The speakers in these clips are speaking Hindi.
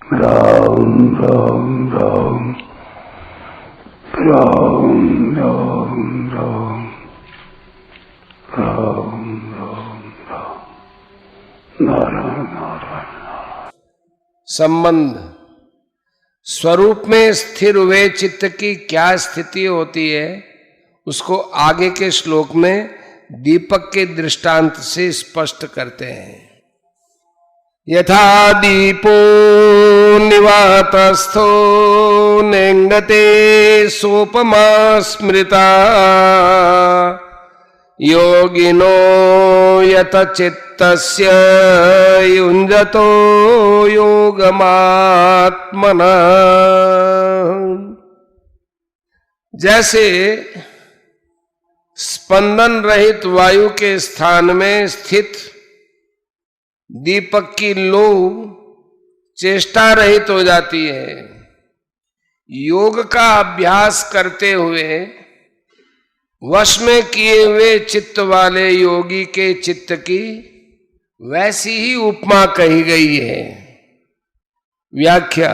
राम राम राम राम राम राम राम राम राम नारायण नारायण। संबंध स्वरूप में स्थिर हुए चित्त की क्या स्थिति होती है उसको आगे के श्लोक में दीपक के दृष्टांत से स्पष्ट करते हैं। यथा दीपो निवातस्थो नेंगते सोपमा स्मृता योगिनो यत चित्तस्य युञ्जतो योगमात्मना। जैसे स्पंदन रहित वायु के स्थान में स्थित दीपक की लौ चेष्टा रहित हो जाती है, योग का अभ्यास करते हुए वश में किए हुए चित्त वाले योगी के चित्त की वैसी ही उपमा कही गई है। व्याख्या।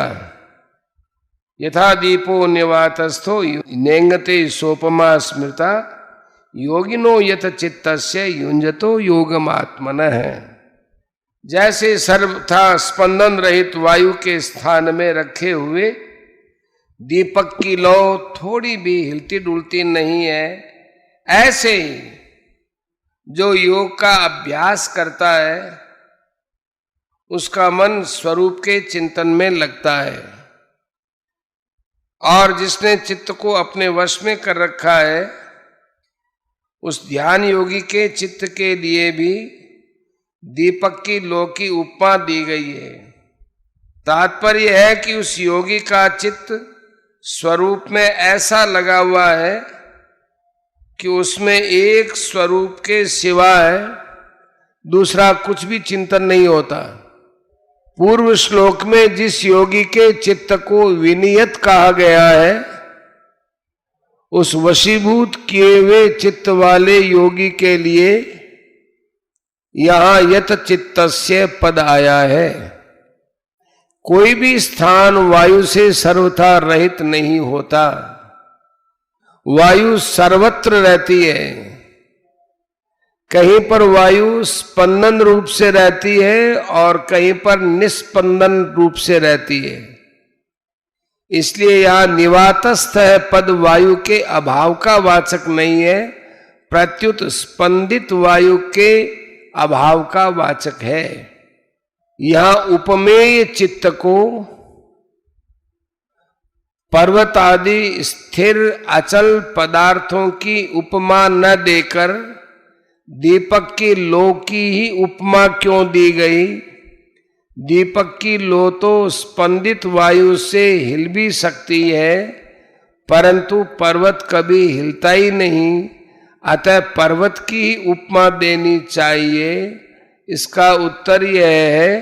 यथा दीपो निवातस्थो नेंगते सोपमा स्मृता योगिनो यत चित्तस्य युञ्जतो योगमात्मनः। जैसे सर्वथा स्पंदन रहित वायु के स्थान में रखे हुए दीपक की लौ थोड़ी भी हिलती डुलती नहीं है, ऐसे ही जो योग का अभ्यास करता है उसका मन स्वरूप के चिंतन में लगता है, और जिसने चित्त को अपने वश में कर रखा है उस ध्यान योगी के चित्त के लिए भी दीपक की लौ की उपमा दी गई है। तात्पर्य है कि उस योगी का चित्त स्वरूप में ऐसा लगा हुआ है कि उसमें एक स्वरूप के सिवाय दूसरा कुछ भी चिंतन नहीं होता। पूर्व श्लोक में जिस योगी के चित्त को विनियत कहा गया है उस वशीभूत किए हुए चित्त वाले योगी के लिए यहां यत चित्तस्य पद आया है। कोई भी स्थान वायु से सर्वथा रहित नहीं होता, वायु सर्वत्र रहती है। कहीं पर वायु स्पंदन रूप से रहती है और कहीं पर निस्पंदन रूप से रहती है। इसलिए यहां निवातस्थ है पद वायु के अभाव का वाचक नहीं है, प्रत्युत स्पंदित वायु के अभाव का वाचक है। यहां उपमेय चित्त को पर्वत आदि स्थिर अचल पदार्थों की उपमा न देकर दीपक की लौ की ही उपमा क्यों दी गई? दीपक की लौ तो स्पंदित वायु से हिल भी सकती है, परंतु पर्वत कभी हिलता ही नहीं, अतः पर्वत की ही उपमा देनी चाहिए। इसका उत्तर यह है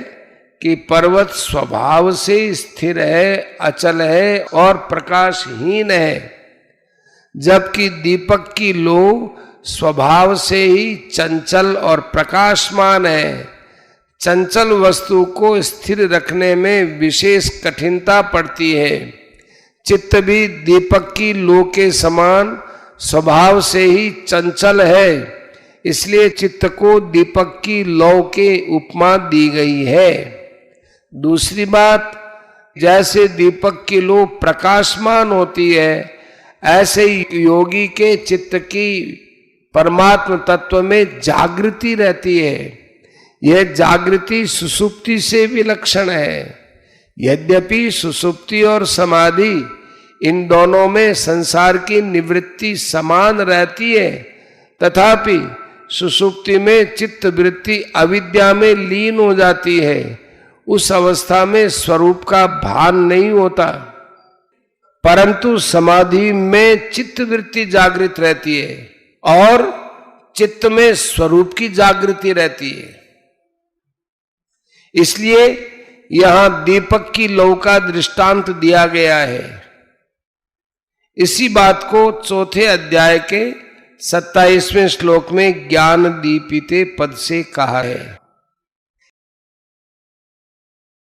कि पर्वत स्वभाव से स्थिर है, अचल है और प्रकाशहीन है, जबकि दीपक की लौ स्वभाव से ही चंचल और प्रकाशमान है। चंचल वस्तु को स्थिर रखने में विशेष कठिनता पड़ती है। चित्त भी दीपक की लौ के समान स्वभाव से ही चंचल है, इसलिए चित्त को दीपक की लौ के उपमा दी गई है। दूसरी बात, जैसे दीपक की लौ प्रकाशमान होती है, ऐसे ही योगी के चित्त की परमात्म तत्व में जागृति रहती है। यह जागृति सुसुप्ति से विलक्षण है। यद्यपि सुसुप्ति और समाधि इन दोनों में संसार की निवृत्ति समान रहती है, तथापि सुसुप्ति में चित्त वृत्ति अविद्या में लीन हो जाती है। उस अवस्था में स्वरूप का भान नहीं होता, परंतु समाधि में चित्त वृत्ति जागृत रहती है और चित्त में स्वरूप की जागृति रहती है। इसलिए यहां दीपक की लौ का दृष्टांत दिया गया है। इसी बात को चौथे अध्याय के 27वें श्लोक में ज्ञान दीपिते पद से कहा है।